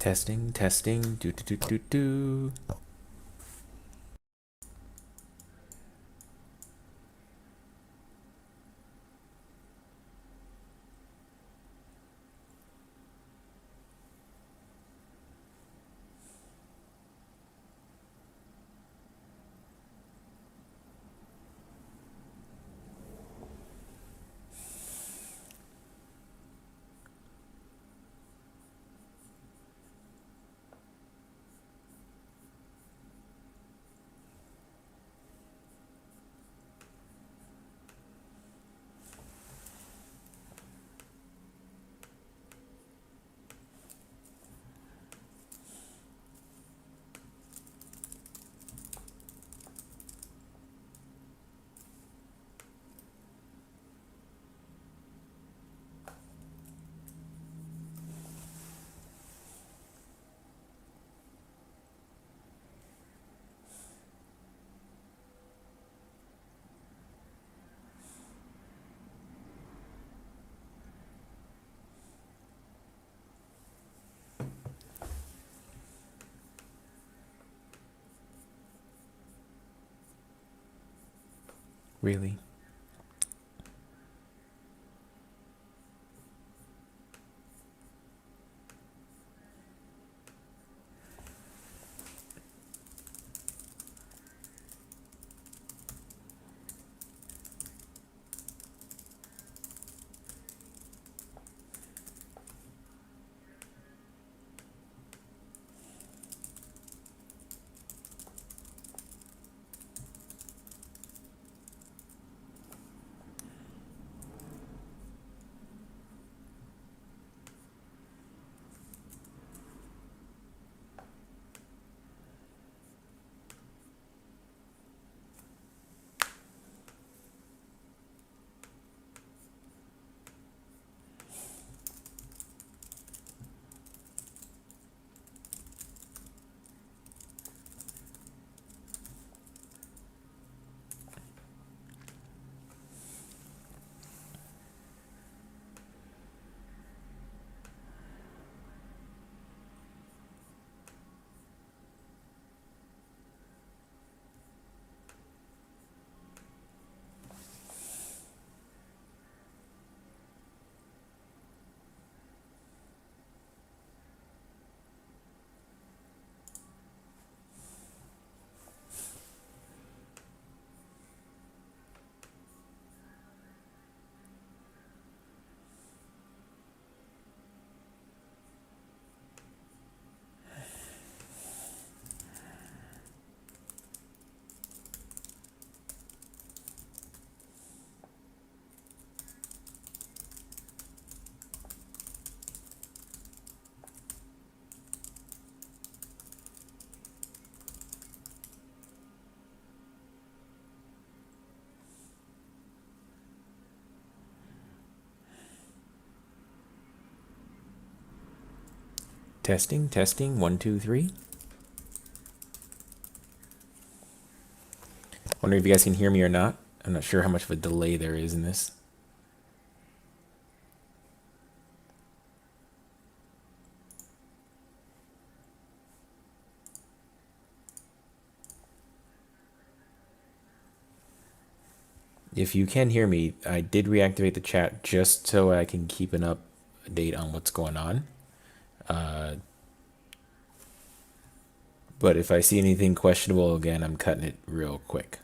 Testing, testing, do do do do do. Really? Testing, testing, 1, 2, 3. Wondering if you guys can hear me or not. I'm not sure how much of a delay there is in this. If you can hear me, I did reactivate the chat just so I can keep an update on what's going on. But if I see anything questionable again, I'm cutting it real quick.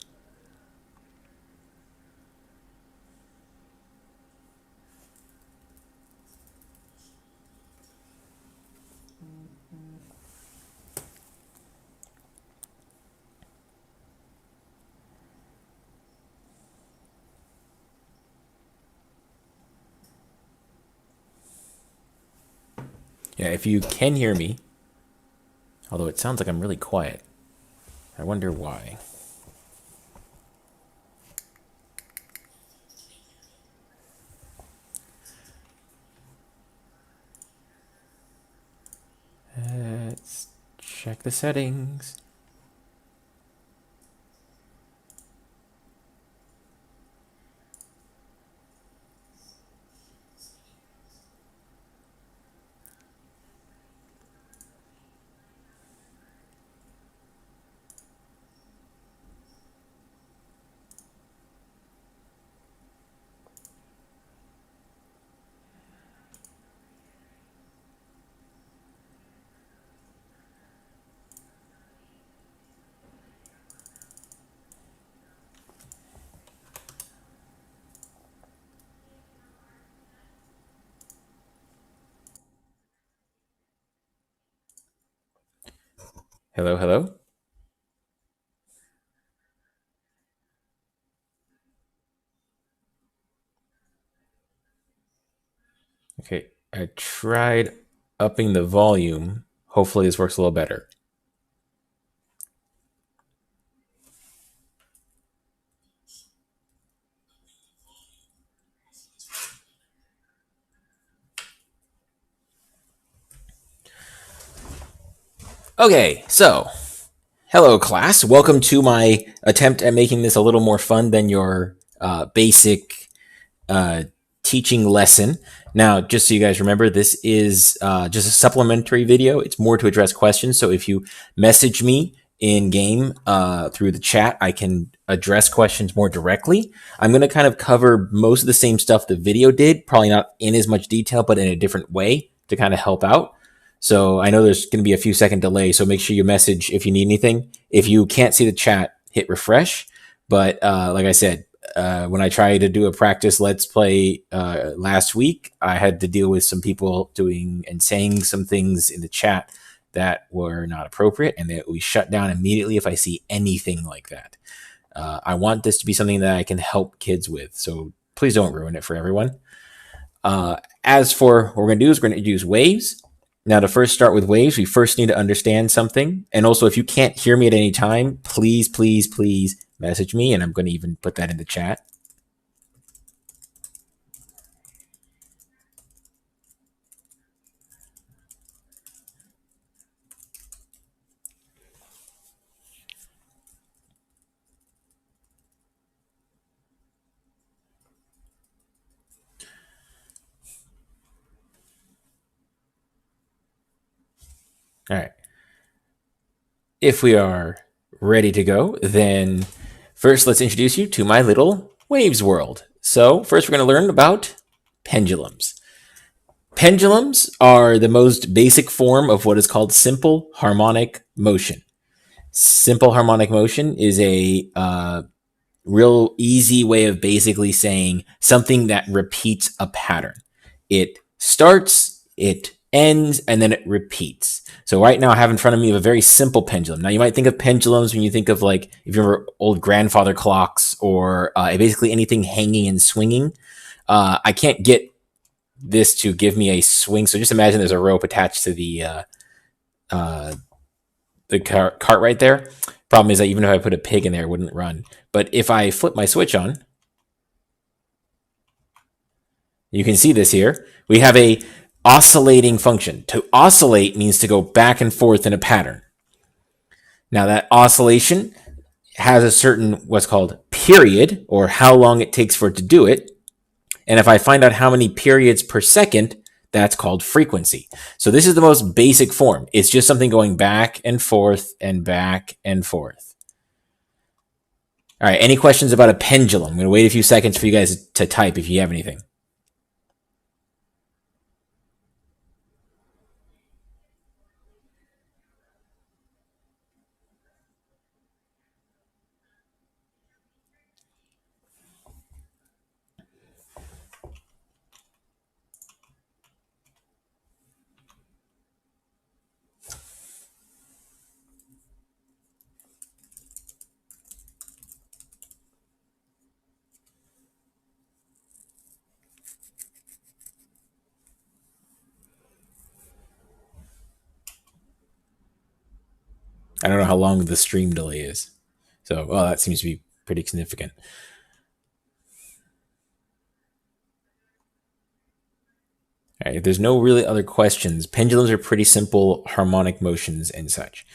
Yeah, if you can hear me, although it sounds like I'm really quiet, I wonder why. Let's check the settings. Hello, hello. Okay, I tried upping the volume. Hopefully this works a little better. Okay, so hello, class. Welcome to my attempt at making this a little more fun than your basic uh, teaching lesson. Now, just so you guys remember, this is just a supplementary video. It's more to address questions. So if you message me in game through the chat, I can address questions more directly. I'm going to kind of cover most of the same stuff the video did, probably not in as much detail, but in a different way to kind of help out. So I know there's going to be a few second delay. So make sure you message if you need anything. If you can't see the chat, hit refresh. But like I said, when I tried to do a practice let's play last week, I had to deal with some people doing and saying some things in the chat that were not appropriate, and that we shut down immediately if I see anything like that. I want this to be something that I can help kids with, so please don't ruin it for everyone. As for what we're going to do is we're going to use waves. Now, to first start with waves, we first need to understand something. And also, if you can't hear me at any time, please, please, please message me, and I'm going to even put that in the chat. All right. If we are ready to go, then first let's introduce you to my little waves world. So first we're going to learn about pendulums. Pendulums are the most basic form of what is called simple harmonic motion. Simple harmonic motion is a real easy way of basically saying something that repeats a pattern. It starts, it ends, and then it repeats. So right now I have in front of me a very simple pendulum. Now you might think of pendulums when you think of, like, if you remember old grandfather clocks or basically anything hanging and swinging. I can't get this to give me a swing. So just imagine there's a rope attached to the cart right there. Problem is that even if I put a pig in there, it wouldn't run. But if I flip my switch on, you can see this here. We have a oscillating function. To oscillate means to go back and forth in a pattern. Now that oscillation has a certain what's called period, or how long it takes for it to do it. And if I find out how many periods per second, that's called frequency. So this is the most basic form. It's just something going back and forth and back and forth. All right, any questions about a pendulum? I'm going to wait a few seconds for you guys to type if you have anything. I don't know how long the stream delay is. So, well, that seems to be pretty significant. All right, if there's no really other questions, pendulums are pretty simple harmonic motions and such.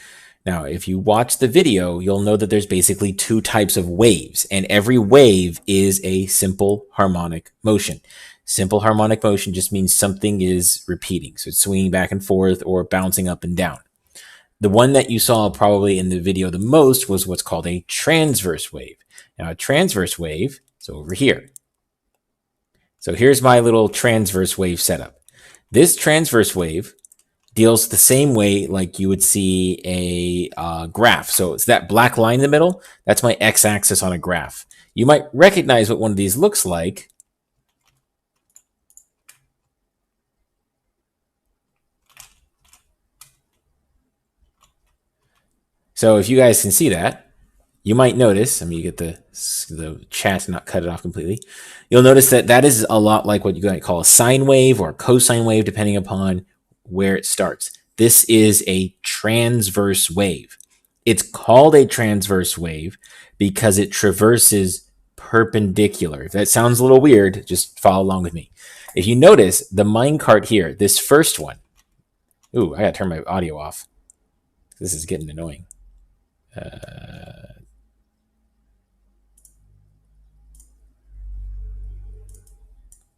Now, if you watch the video, you'll know that there's basically two types of waves, and every wave is a simple harmonic motion. Simple harmonic motion just means something is repeating. So it's swinging back and forth or bouncing up and down. The one that you saw probably in the video the most was what's called a transverse wave. Now, a transverse wave is over here. So here's my little transverse wave setup. This transverse wave deals the same way like you would see a graph. So it's that black line in the middle. That's my x-axis on a graph. You might recognize what one of these looks like. So if you guys can see that, you might notice, I mean, you get the chat not cut it off completely. You'll notice that that is a lot like what you might call a sine wave or a cosine wave, depending upon where it starts. This is a transverse wave. It's called a transverse wave because it traverses perpendicular. If that sounds a little weird, just follow along with me. If you notice the minecart here, this first one, ooh, I gotta turn my audio off. This is getting annoying.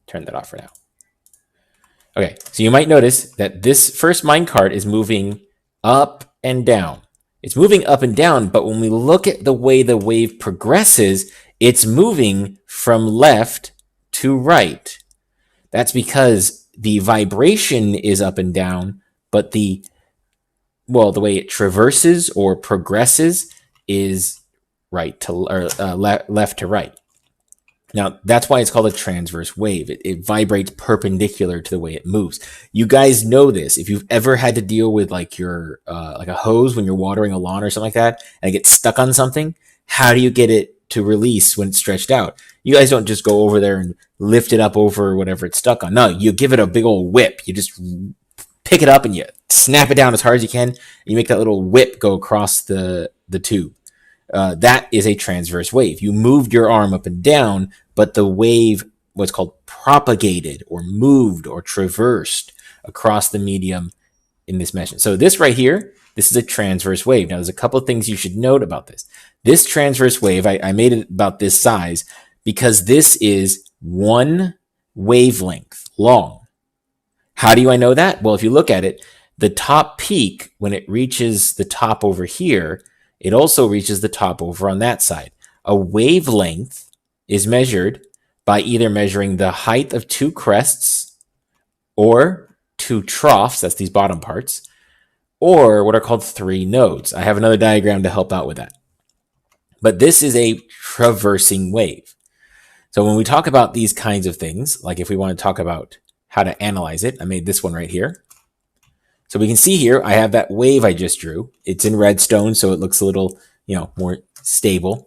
Turn that off for now. Okay, so you might notice that this first minecart is moving up and down. It's moving up and down, but when we look at the way the wave progresses, it's moving from left to right. That's because the vibration is up and down, but the way it traverses or progresses is right to or left to right. Now, that's why it's called a transverse wave. It vibrates perpendicular to the way it moves. You guys know this. If you've ever had to deal with like your like a hose when you're watering a lawn or something like that, and it gets stuck on something, how do you get it to release when it's stretched out? You guys don't just go over there and lift it up over whatever it's stuck on. No, you give it a big old whip. You just pick it up and you snap it down as hard as you can, and you make that little whip go across the tube. That is a transverse wave. You moved your arm up and down, but the wave was called propagated or moved or traversed across the medium in this mesh. So this right here, this is a transverse wave. Now there's a couple of things you should note about this. This transverse wave, I made it about this size because this is one wavelength long. How do I know that? Well, if you look at it, the top peak, when it reaches the top over here, it also reaches the top over on that side. A wavelength is measured by either measuring the height of two crests or two troughs, that's these bottom parts, or what are called three nodes. I have another diagram to help out with that. But this is a traversing wave. So when we talk about these kinds of things, like if we want to talk about how to analyze it, I made this one right here. So we can see here, I have that wave I just drew. It's in redstone, so it looks a little, more stable.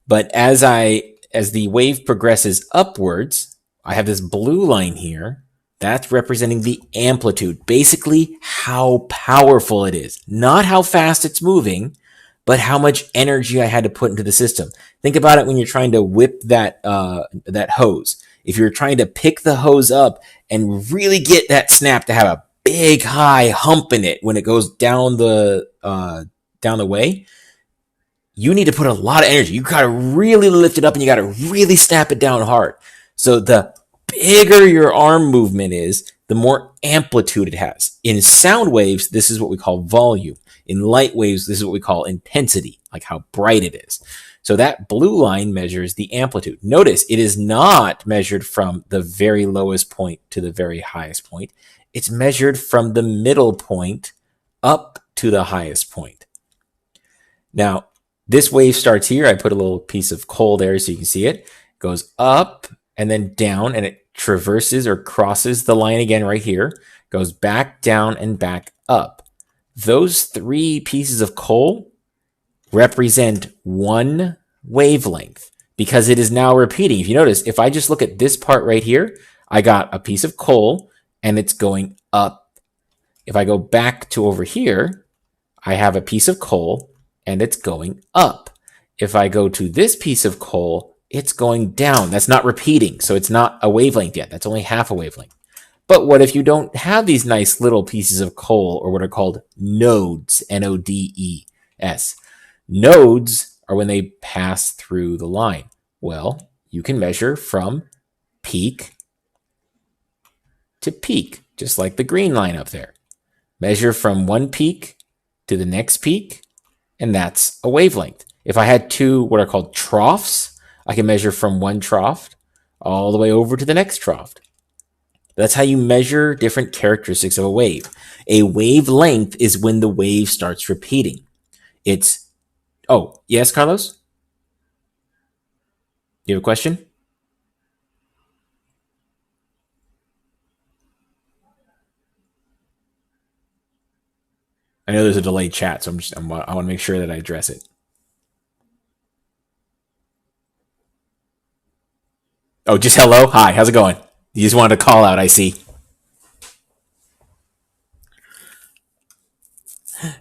But as the wave progresses upwards, I have this blue line here. That's representing the amplitude, basically how powerful it is. Not how fast it's moving, but how much energy I had to put into the system. Think about it when you're trying to whip that hose. If you're trying to pick the hose up and really get that snap to have a big high hump in it when it goes down the way, you need to put a lot of energy. You gotta really lift it up and you gotta really snap it down hard. So the bigger your arm movement is, the more amplitude it has. In sound waves, this is what we call volume. In light waves, this is what we call intensity, like how bright it is. So that blue line measures the amplitude. Notice it is not measured from the very lowest point to the very highest point. It's measured from the middle point up to the highest point. Now, this wave starts here. I put a little piece of coal there so you can see it. It goes up and then down, and it traverses or crosses the line again right here, goes back down and back up. Those three pieces of coal represent one wavelength because it is now repeating. If you notice, if I just look at this part right here, I got a piece of coal and it's going up. If I go back to over here, I have a piece of coal and it's going up. If I go to this piece of coal, it's going down. That's not repeating, so it's not a wavelength yet. That's only half a wavelength. But what if you don't have these nice little pieces of coal, or what are called nodes, N-O-D-E-S? Nodes are when they pass through the line. Well, you can measure from peak to peak, just like the green line up there. Measure from one peak to the next peak, and that's a wavelength. If I had two what are called troughs, I can measure from one trough all the way over to the next trough. That's how you measure different characteristics of a wave. A wavelength is when the wave starts repeating. Oh, yes, Carlos? You have a question? I know there's a delayed chat, so I want to make sure that I address it. Oh, just hello? Hi, how's it going? You just wanted to call out, I see.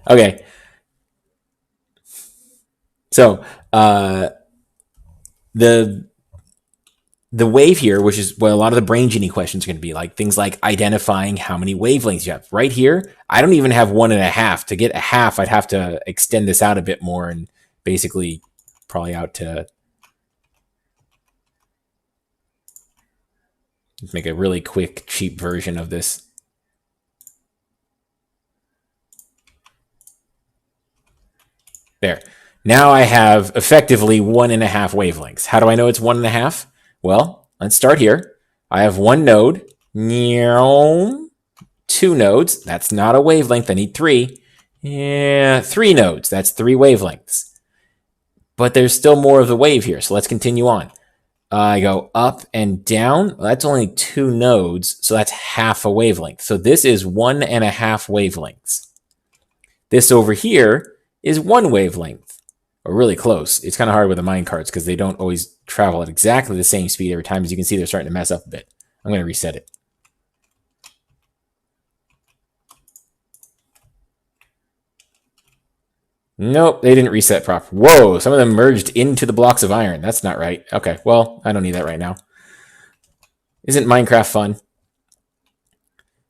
Okay. So, the the wave here, which is what a lot of the Brain Genie questions are going to be like, things like identifying how many wavelengths you have. Right here, I don't even have 1.5. To get a half, I'd have to extend this out a bit more and basically probably out to make a really quick, cheap version of this. There. Now I have effectively 1.5 wavelengths. How do I know it's 1.5? Well, let's start here. I have one node. Two nodes. That's not a wavelength. I need three. Yeah, three nodes. That's 3 wavelengths. But there's still more of the wave here, so let's continue on. I go up and down. Well, that's only 2 nodes, so that's half a wavelength. So this is 1.5 wavelengths. This over here is 1 wavelength, or really close. It's kind of hard with the mine carts because they don't always travel at exactly the same speed every time. As you can see, they're starting to mess up a bit. I'm going to reset it. Nope, they didn't reset proper. Whoa, some of them merged into the blocks of iron. That's not right. Okay, well, I don't need that right now. Isn't Minecraft fun?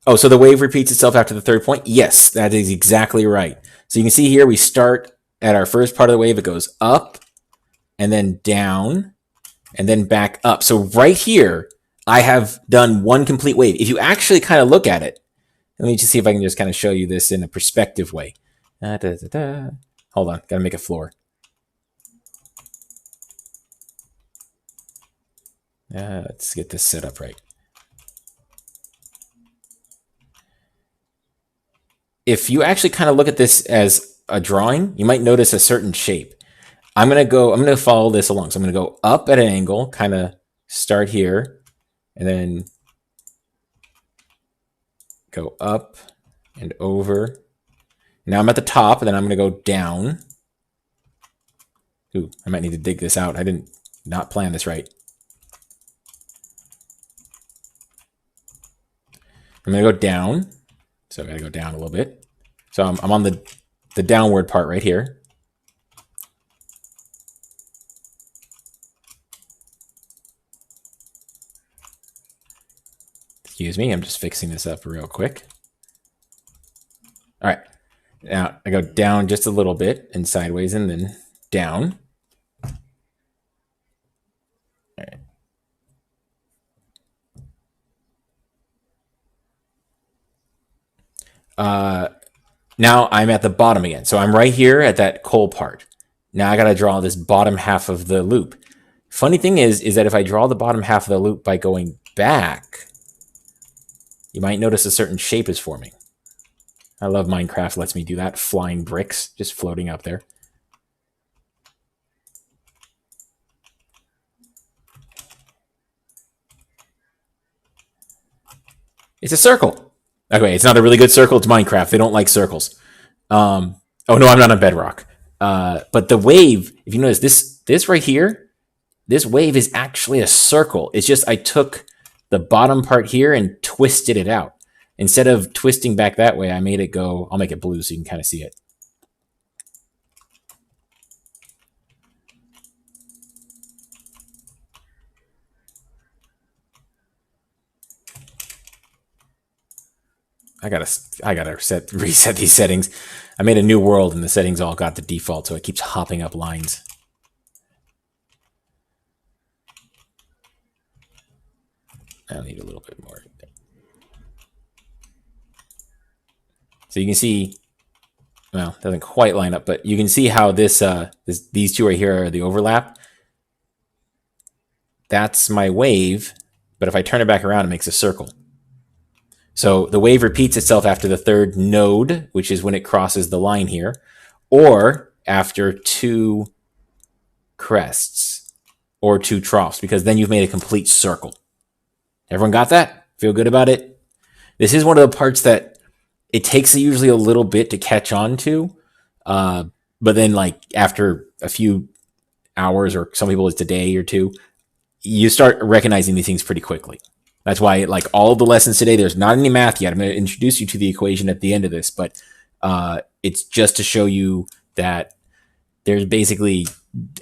Oh, so the wave repeats itself after the third point? Yes, that is exactly right. So you can see here we start at our first part of the wave. It goes up and then down and then back up. So right here, I have done one complete wave. If you actually kind of look at it, let me just see if I can just kind of show you this in a perspective way. Hold on, gotta make a floor. Let's get this set up right. If you actually kind of look at this as a drawing, you might notice a certain shape. I'm gonna follow this along. So I'm gonna go up at an angle, kind of start here, and then go up and over. Now I'm at the top, and then I'm gonna go down. Ooh, I might need to dig this out. I didn't not plan this right. I'm gonna go down. So I gotta go down a little bit. So I'm on the downward part right here. Excuse me, I'm just fixing this up real quick. All right, now I go down just a little bit and sideways and then down. All right. Now I'm at the bottom again. So I'm right here at that coal part. Now I got to draw this bottom half of the loop. Funny thing is that if I draw the bottom half of the loop by going back, you might notice a certain shape is forming. I love Minecraft lets me do that. Flying bricks just floating up there. It's a circle. Okay, it's not a really good circle. It's Minecraft. They don't like circles. Oh no, I'm not on Bedrock. But the wave, if you notice this right here, this wave is actually a circle. It's just I took the bottom part here and twisted it out. Instead of twisting back that way, I made it go, I'll make it blue so you can kind of see it. I gotta reset these settings. I made a new world and the settings all got the default, so it keeps hopping up lines. I'll need a little bit more. So you can see, well, it doesn't quite line up, but you can see how these two right here are the overlap. That's my wave, but if I turn it back around, it makes a circle. So the wave repeats itself after the third node, which is when it crosses the line here, or after 2 crests or 2 troughs, because then you've made a complete circle. Everyone got that? Feel good about it? This is one of the parts that It takes usually a little bit to catch on to, but then like after a few hours, or some people it's a day or two, you start recognizing these things pretty quickly. That's why, like all the lessons today, there's not any math yet. I'm going to introduce you to the equation at the end of this, but it's just to show you that there's basically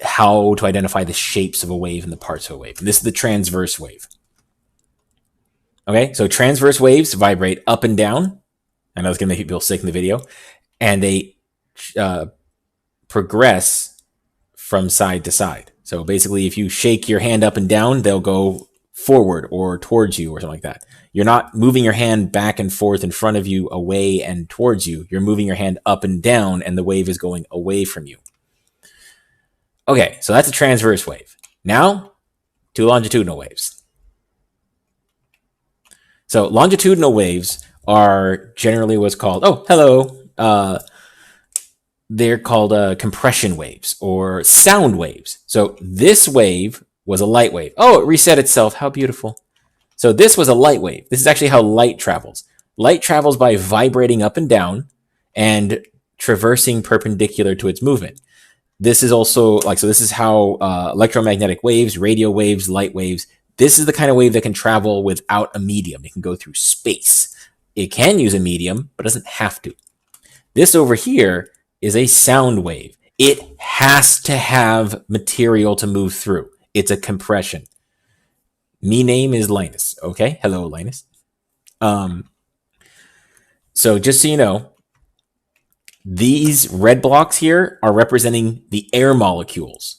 how to identify the shapes of a wave and the parts of a wave. And this is the transverse wave. Okay, so transverse waves vibrate up and down. I know it's going to make people sick in the video. And they progress from side to side. So basically, if you shake your hand up and down, they'll go forward or towards you or something like that. You're not moving your hand back and forth in front of you, away and towards you. You're moving your hand up and down, and the wave is going away from you. Okay, so that's a transverse wave. Now, to longitudinal waves. So longitudinal waves are generally what's called, they're called compression waves or sound waves. So this wave was a light wave. Oh, it reset itself. How beautiful. So this was a light wave. This is actually how light travels. Light travels by vibrating up and down and traversing perpendicular to its movement. This is also so this is how electromagnetic waves, radio waves, light waves, this is the kind of wave that can travel without a medium. It can go through space. It can use a medium, but doesn't have to. This over here is a sound wave. It has to have material to move through. It's a compression. Me name is Linus. Okay, hello Linus. So just so you know, these red blocks here are representing the air molecules.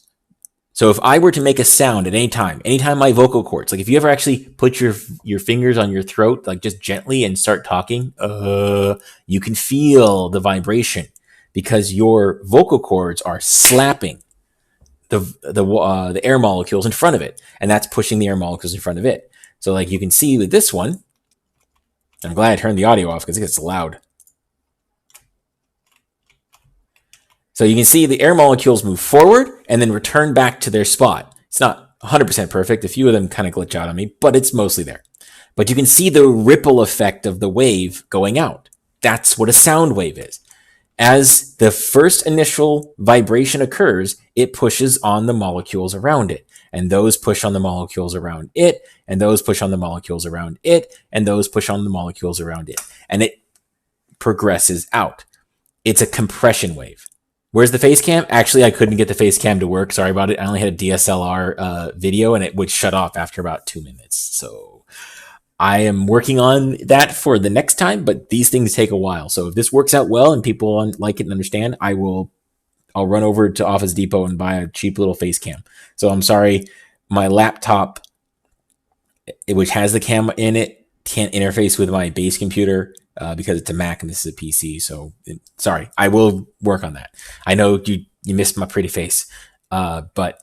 So if I were to make a sound at any time my vocal cords, like if you ever actually put your fingers on your throat, like just gently and start talking, you can feel the vibration because your vocal cords are slapping the air molecules in front of it, and that's pushing the air molecules in front of it. So like you can see with this one, I'm glad I turned the audio off because it gets loud. So you can see the air molecules move forward and then return back to their spot. It's not 100% perfect. A few of them kind of glitch out on me, but it's mostly there. But you can see the ripple effect of the wave going out. That's what a sound wave is. As the first initial vibration occurs, it pushes on the molecules around it. And those push on the molecules around it. And those push on the molecules around it. And those push on the molecules around it. And it progresses out. It's a compression wave. Where's the face cam? Actually, I couldn't get the face cam to work. Sorry about it. I only had a DSLR video, and it would shut off after about 2 minutes. So I am working on that for the next time, but these things take a while. So if this works out well and people like it and understand, I'll run over to Office Depot and buy a cheap little face cam. So I'm sorry, my laptop, which has the camera in it, can't interface with my base computer. Because it's a Mac and this is a PC. So sorry, I will work on that. I know you missed my pretty face. But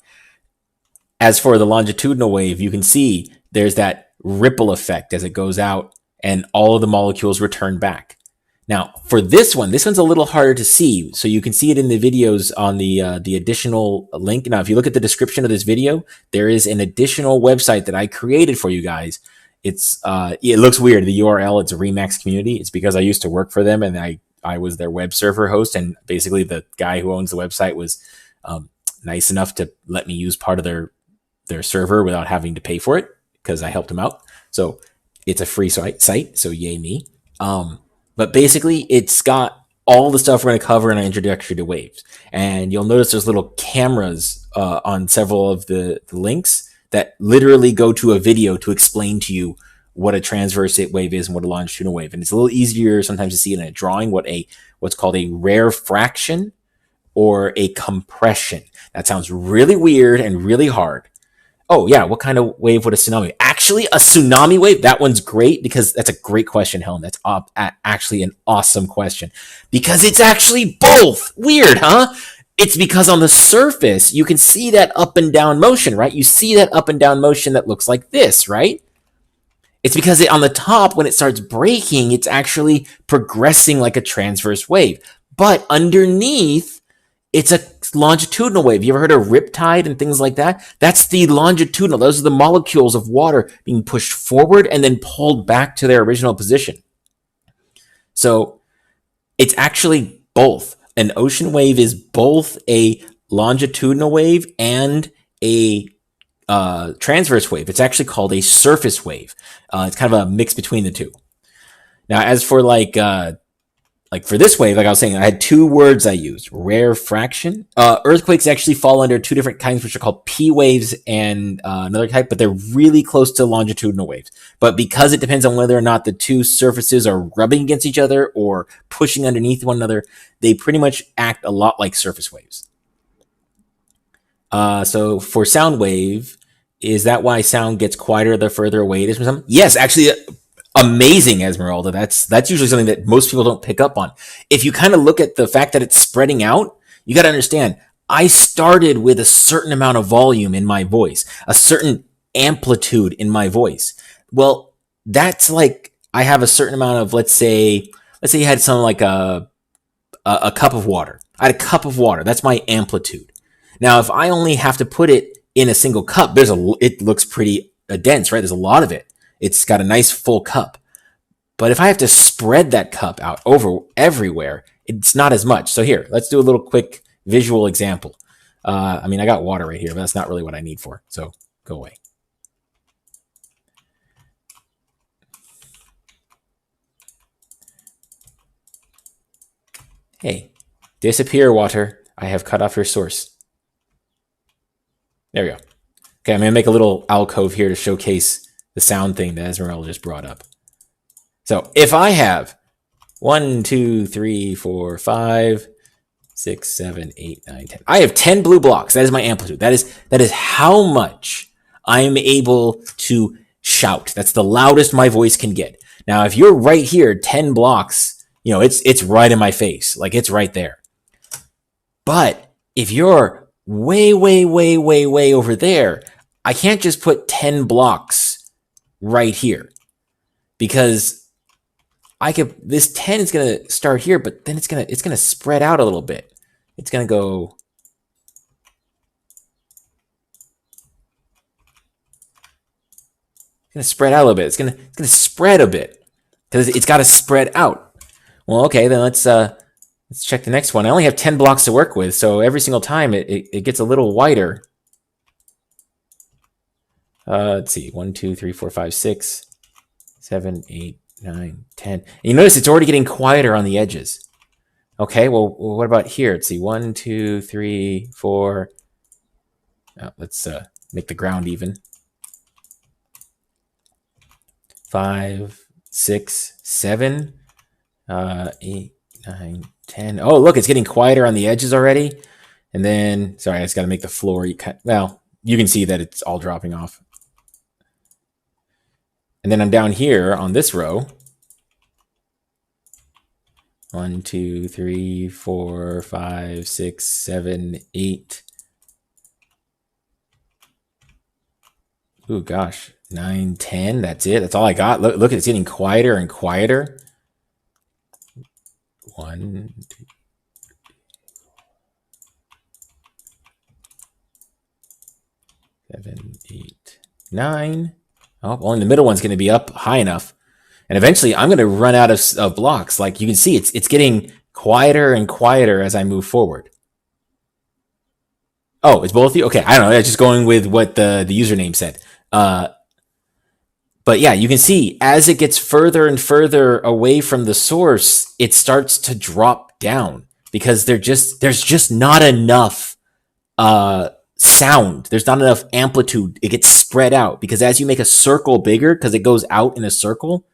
as for the longitudinal wave, you can see there's that ripple effect as it goes out and all of the molecules return back. Now for this one's a little harder to see. So you can see it in the videos on the additional link. Now, if you look at the description of this video, there is an additional website that I created for you guys. It looks weird. The URL, it's a Remax community. It's because I used to work for them and I was their web server host. And basically the guy who owns the website was nice enough to let me use part of their server without having to pay for it because I helped him out. So it's a free site. So yay me. But basically it's got all the stuff we're going to cover in our introduction to waves. And you'll notice there's little cameras on several of the links that literally go to a video to explain to you what a transverse wave is and what a longitudinal wave. And it's a little easier sometimes to see in a drawing what's called a rarefaction or a compression. That sounds really weird and really hard. Oh yeah, what kind of wave would a tsunami? Actually, a tsunami wave, that one's great because that's a great question, Helen. That's actually an awesome question because it's actually both. Weird, huh? It's because on the surface, you can see that up and down motion, right? You see that up and down motion that looks like this, right? It's because on the top, when it starts breaking, it's actually progressing like a transverse wave. But underneath, it's a longitudinal wave. You ever heard of riptide and things like that? That's the longitudinal. Those are the molecules of water being pushed forward and then pulled back to their original position. So It's actually both. An ocean wave is both a longitudinal wave and a transverse wave. It's actually called a surface wave. It's kind of a mix between the two. Now, as for like for this wave, like I was saying, I had two words I used: rarefaction. Earthquakes actually fall under two different kinds, which are called P waves and another type, but they're really close to longitudinal waves. But because it depends on whether or not the two surfaces are rubbing against each other or pushing underneath one another, they pretty much act a lot like surface waves. So for sound wave, is that why sound gets quieter the further away it is from something? Yes, actually, amazing, Esmeralda. That's usually something that most people don't pick up on. If you kind of look at the fact that it's spreading out, you got to understand, I started with a certain amount of volume in my voice, a certain amplitude in my voice. Well, that's like I have a certain amount of, let's say you had something like a cup of water. I had a cup of water. That's my amplitude. Now, if I only have to put it in a single cup, it looks pretty dense, right? There's a lot of it. It's got a nice full cup. But if I have to spread that cup out over everywhere, it's not as much. So here, let's do a little quick visual example. I mean, I got water right here, but that's not really what I need for. So go away. Hey, disappear, water. I have cut off your source. There we go. Okay, I'm going to make a little alcove here to showcase the sound thing that Esmeralda just brought up. So if I have 1, 2, 3, 4, 5, 6, 7, 8, 9, 10. I have 10 blue blocks. That is my amplitude. That is how much I am able to shout. That's the loudest my voice can get. Now, if you're right here, 10 blocks, you know, it's right in my face. Like, it's right there. But if you're way, way, way, way, way over there, I can't just put 10 blocks right here, because this 10 is going to start here, but then it's going to spread out a little bit. It's going to go. It's going to spread out a little bit. It's going to spread a bit because it's got to spread out. Well, okay, then let's check the next one. I only have 10 blocks to work with, so every single time it gets a little wider. Let's see, 1, 2, 3, 4, 5, 6, 7, 8, 9, 10. And you notice it's already getting quieter on the edges. Okay, well, what about here? Let's see, 1, 2, 3, 4. Let's make the ground even. 5, 6, 7, 8, 9, 10. Oh, look, it's getting quieter on the edges already. And then, sorry, I just got to make the floor. Well, you can see that it's all dropping off. And then I'm down here on this row. 1, 2, 3, 4, 5, 6, 7, 8. Ooh, gosh. 9, 10. That's it. That's all I got. Look, it's getting quieter and quieter. 1, 2, 7, 8, 9. Oh, well, the middle one's going to be up high enough. And eventually I'm going to run out of blocks. Like you can see, it's getting quieter and quieter as I move forward. Oh, it's both of you? Okay, I don't know. Just going with what the username said. But yeah, you can see as it gets further and further away from the source, it starts to drop down because there's just not enough sound. There's not enough amplitude. It gets spread out because as you make a circle bigger, because it goes out in a circle,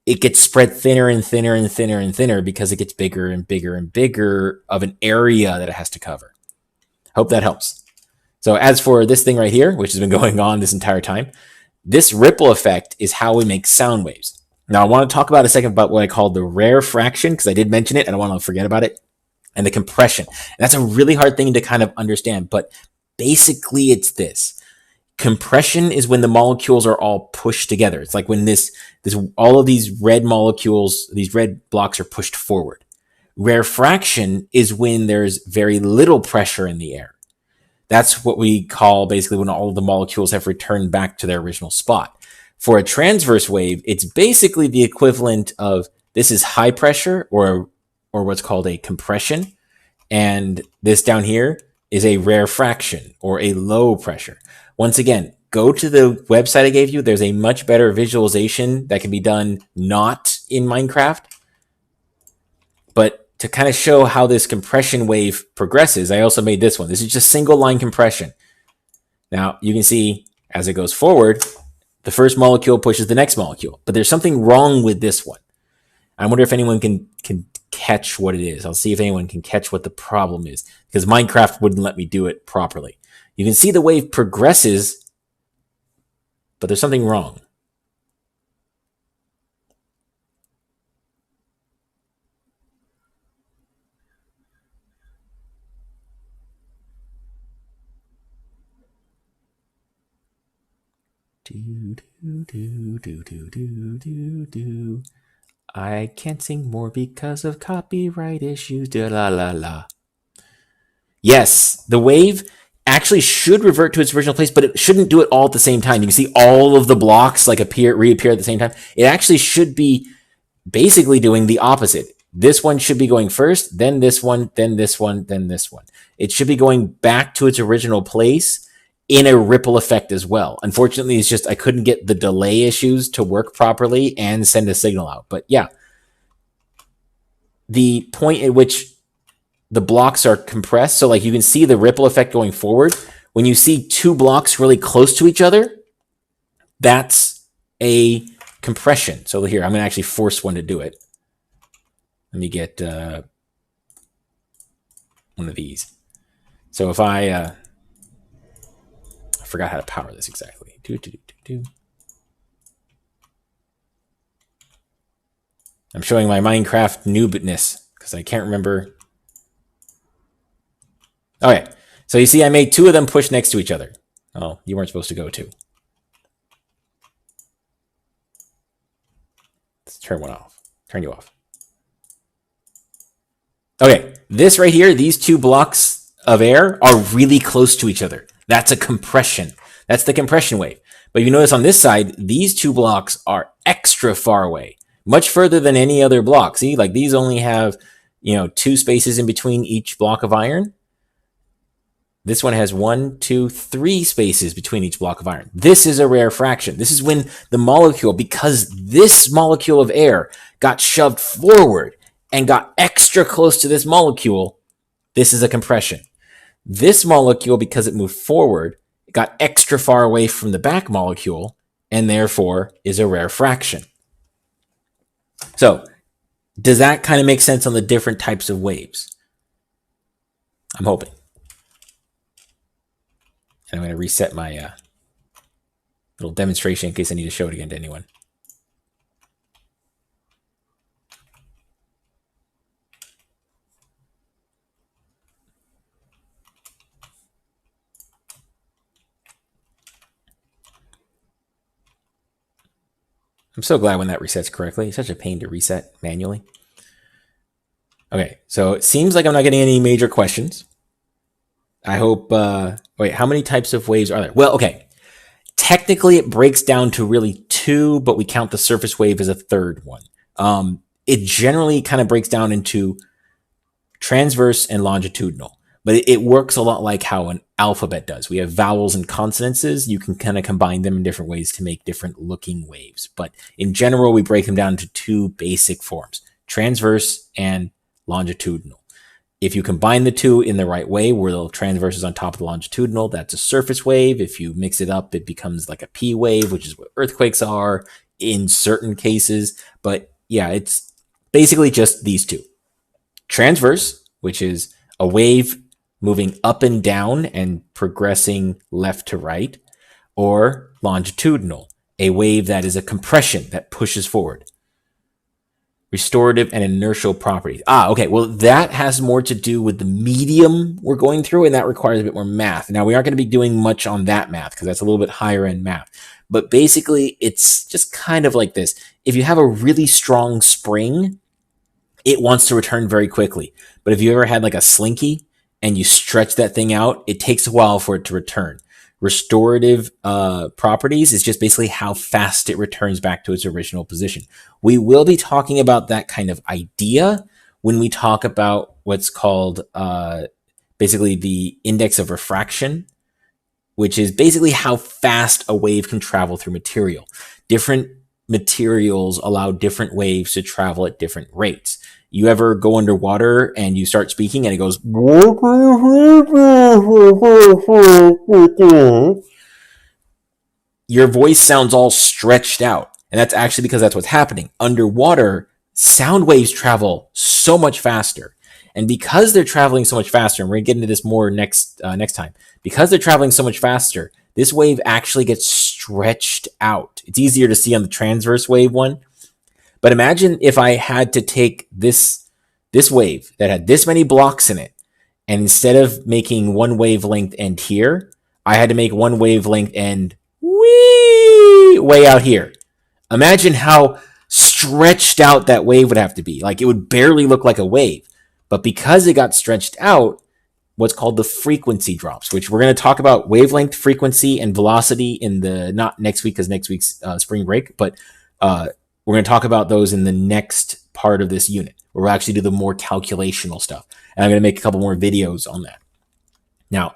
it gets spread thinner and thinner and thinner and thinner because it gets bigger and bigger and bigger of an area that it has to cover. Hope that helps. So as for this thing right here, which has been going on this entire time, this ripple effect is how we make sound waves. Now, I want to talk about a second about what I call the rarefaction, because I did mention it and I don't want to forget about it, and the compression. And that's a really hard thing to kind of understand, but basically it's this. Compression is when the molecules are all pushed together. It's like when all of these red molecules, these red blocks are pushed forward. Rarefaction is when there's very little pressure in the air. That's what we call basically when all of the molecules have returned back to their original spot. For a transverse wave, it's basically the equivalent of this is high pressure or or what's called a compression. And this down here is a rarefaction or a low pressure. Once again, go to the website I gave you. There's a much better visualization that can be done not in Minecraft. But to kind of show how this compression wave progresses, I also made this one. This is just single line compression. Now you can see as it goes forward, the first molecule pushes the next molecule. But there's something wrong with this one. I wonder if anyone can catch what it is. I'll see if anyone can catch what the problem is, because Minecraft wouldn't let me do it properly. You can see the wave progresses, but there's something wrong. I can't sing more because of copyright issues. La la la. Yes, the wave actually should revert to its original place, but it shouldn't do it all at the same time. You can see all of the blocks like reappear at the same time. It actually should be basically doing the opposite. This one should be going first, then this one, then this one, then this one. It should be going back to its original place in a ripple effect as well. Unfortunately, it's just I couldn't get the delay issues to work properly and send a signal out. But yeah, the point at which the blocks are compressed, so like you can see the ripple effect going forward. When you see two blocks really close to each other, that's a compression. So here, I'm going to actually force one to do it. Let me get one of these. So if I forgot how to power this exactly. I'm showing my Minecraft noobness because I can't remember. Okay, so you see I made two of them push next to each other. Oh, you weren't supposed to go two. Let's turn one off. Turn you off. Okay, this right here, these two blocks of air are really close to each other. That's a compression. That's the compression wave. But you notice on this side, these two blocks are extra far away, much further than any other block. See, like these only have, 2 spaces in between each block of iron. This one has 1, 2, 3 spaces between each block of iron. This is a rarefaction. This is when the molecule, because this molecule of air got shoved forward and got extra close to this molecule, this is a compression. This molecule, because it moved forward, got extra far away from the back molecule, and therefore is a rarefaction. So, does that kind of make sense on the different types of waves? I'm hoping. And I'm going to reset my little demonstration in case I need to show it again to anyone. I'm so glad when that resets correctly. It's such a pain to reset manually. Okay, so it seems like I'm not getting any major questions. I hope, wait, how many types of waves are there? Well, okay, technically it breaks down to really 2, but we count the surface wave as a third one. It generally kind of breaks down into transverse and longitudinal, but it works a lot like how an alphabet does. We have vowels and consonances. You can kind of combine them in different ways to make different looking waves. But in general, we break them down into 2 basic forms, transverse and longitudinal. If you combine the 2 in the right way, where the transverse is on top of the longitudinal, that's a surface wave. If you mix it up, it becomes like a P wave, which is what earthquakes are in certain cases. But yeah, it's basically just these 2. Transverse, which is a wave moving up and down and progressing left to right, or longitudinal, a wave that is a compression that pushes forward. Restorative and inertial properties. Okay. Well, that has more to do with the medium we're going through, and that requires a bit more math. Now, we aren't going to be doing much on that math because that's a little bit higher end math. But basically, it's just kind of like this. If you have a really strong spring, it wants to return very quickly. But if you ever had like a slinky and you stretch that thing out, it takes a while for it to return. Restorative properties is just basically how fast it returns back to its original position. We will be talking about that kind of idea when we talk about what's called basically the index of refraction, which is basically how fast a wave can travel through material. Different materials allow different waves to travel at different rates. You ever go underwater and you start speaking and it goes, your voice sounds all stretched out. And that's actually because that's what's happening. Underwater, sound waves travel so much faster. And because they're traveling so much faster, and we're going to get into this more next time, because they're traveling so much faster, this wave actually gets stretched out. It's easier to see on the transverse wave one. But imagine if I had to take this wave that had this many blocks in it, and instead of making one wavelength end here, I had to make one wavelength end way out here. Imagine how stretched out that wave would have to be. Like, it would barely look like a wave. But because it got stretched out, what's called the frequency drops, which we're going to talk about wavelength, frequency, and velocity in the, not next week because next week's spring break, but we're going to talk about those in the next part of this unit, where we'll actually do the more calculational stuff. And I'm going to make a couple more videos on that. Now,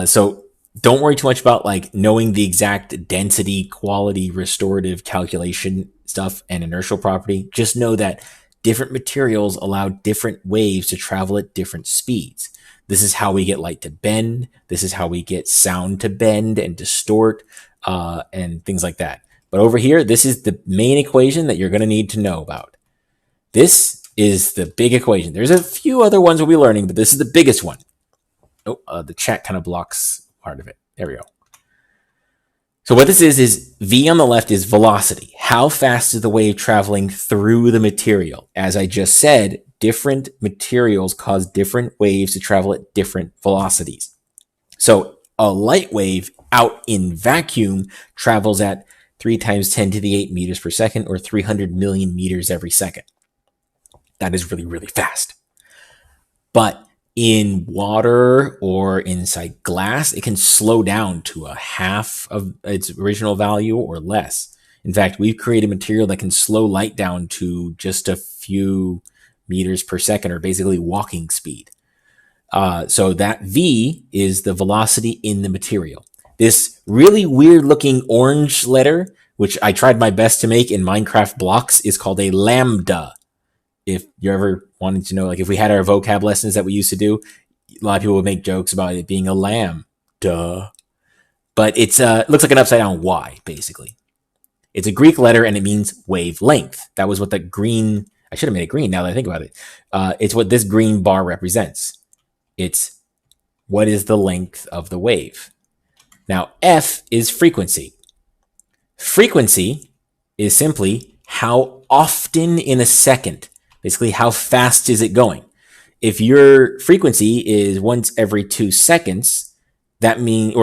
so don't worry too much about like knowing the exact density, quality, restorative calculation stuff and inertial property. Just know that different materials allow different waves to travel at different speeds. This is how we get light to bend. This is how we get sound to bend and distort and things like that. But over here, this is the main equation that you're going to need to know about. This is the big equation. There's a few other ones we'll be learning, but this is the biggest one. Oh, the chat kind of blocks part of it. There we go. So what this is V on the left is velocity. How fast is the wave traveling through the material? As I just said, different materials cause different waves to travel at different velocities. So a light wave out in vacuum travels at 3 times 10 to the 8 meters per second, or 300 million meters every second. That is really, really fast. But in water or inside glass, it can slow down to a half of its original value or less. In fact, we've created material that can slow light down to just a few meters per second, or basically walking speed. So that V is the velocity in the material. This really weird looking orange letter, which I tried my best to make in Minecraft blocks, is called a lambda. If you're ever wanting to know, like if we had our vocab lessons that we used to do, a lot of people would make jokes about it being a lamb. Duh. But it looks like an upside down Y, basically. It's a Greek letter and it means wavelength. That was what the green, I should have made it green now that I think about it. It's what this green bar represents. It's what is the length of the wave. Now, F is frequency. Frequency is simply how often in a second. Basically, how fast is it going? If your frequency is once every 2 seconds, that means,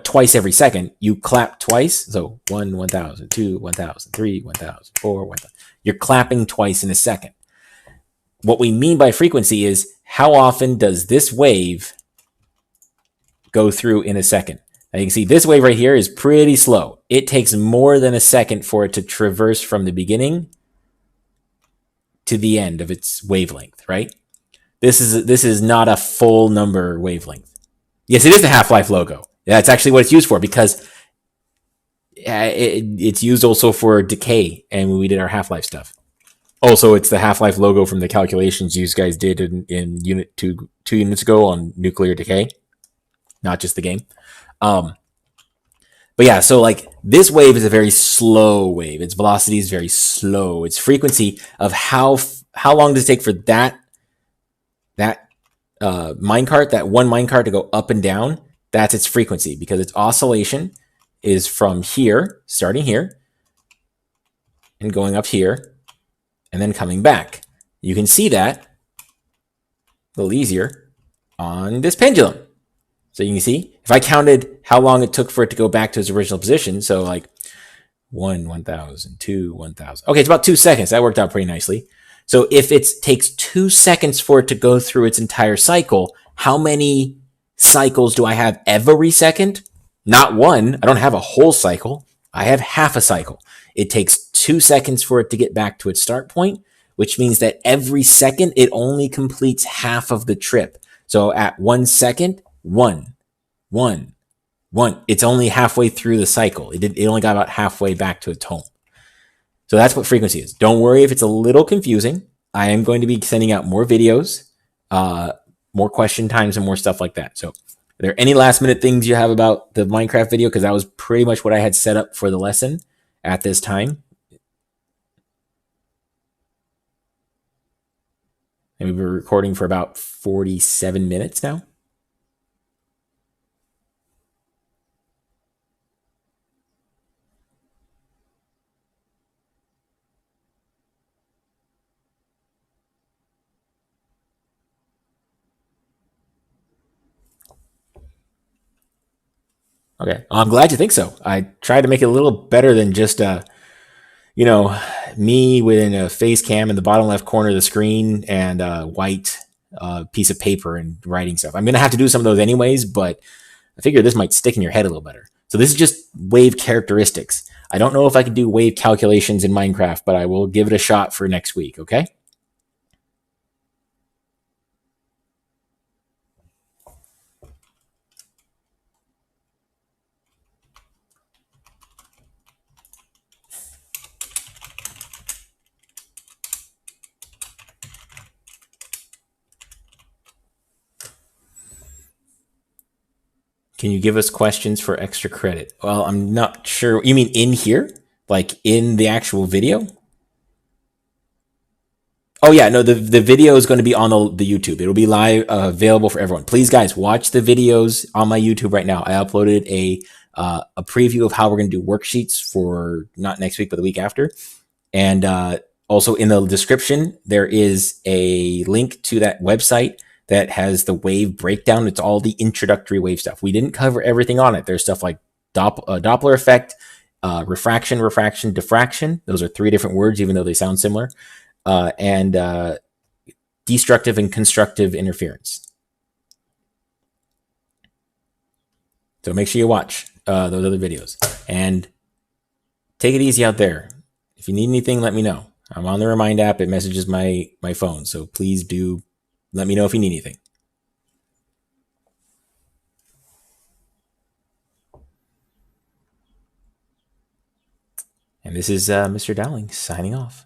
twice every second, you clap twice. So 1, 1,000, 2, 1,000, 3, 1,000, 4, 1,000. You're clapping twice in a second. What we mean by frequency is how often does this wave go through in a second? Now you can see this wave right here is pretty slow. It takes more than a second for it to traverse from the beginning to the end of its wavelength, right? This is not a full number wavelength. Yes, it is the Half-Life logo. That's actually what it's used for, because it's used also for decay, and when we did our Half-Life stuff. Also, it's the Half-Life logo from the calculations you guys did in Unit 2 units ago on nuclear decay, not just the game. But yeah, so like this wave is a very slow wave. Its velocity is very slow. Its frequency of how long does it take for that minecart, that one minecart to go up and down? That's its frequency, because its oscillation is from here, starting here, and going up here, and then coming back. You can see that a little easier on this pendulum. So you can see, if I counted how long it took for it to go back to its original position, so like 1, 1,000, 2, 1,000. Okay, it's about 2 seconds. That worked out pretty nicely. So if it takes 2 seconds for it to go through its entire cycle, how many cycles do I have every second? Not one. I don't have a whole cycle. I have half a cycle. It takes 2 seconds for it to get back to its start point, which means that every second it only completes half of the trip. So at 1 second, one, one, one. It's only halfway through the cycle. It only got about halfway back to its home. So that's what frequency is. Don't worry if it's a little confusing. I am going to be sending out more videos, more question times, and more stuff like that. So, are there any last minute things you have about the Minecraft video? Because that was pretty much what I had set up for the lesson at this time. And we've been recording for about 47 minutes now. Okay, I'm glad you think so. I tried to make it a little better than just me with a face cam in the bottom left corner of the screen and a white piece of paper and writing stuff. I'm gonna have to do some of those anyways, but I figure this might stick in your head a little better. So this is just wave characteristics. I don't know if I can do wave calculations in Minecraft, but I will give it a shot for next week. Okay. Can you give us questions for extra credit? Well, I'm not sure. You mean in here? Like in the actual video? Oh yeah, no, the video is going to be on the YouTube. It'll be live, available for everyone. Please, guys, watch the videos on my YouTube right now. I uploaded a preview of how we're going to do worksheets for not next week, but the week after. And also in the description, there is a link to that website that has the wave breakdown. It's all the introductory wave stuff. We didn't cover everything on it. There's stuff like Doppler effect, refraction, diffraction. Those are 3 different words, even though they sound similar. And destructive and constructive interference. So make sure you watch those other videos. And take it easy out there. If you need anything, let me know. I'm on the Remind app. It messages my phone. So please do let me know if you need anything. And this is Mr. Dowling signing off.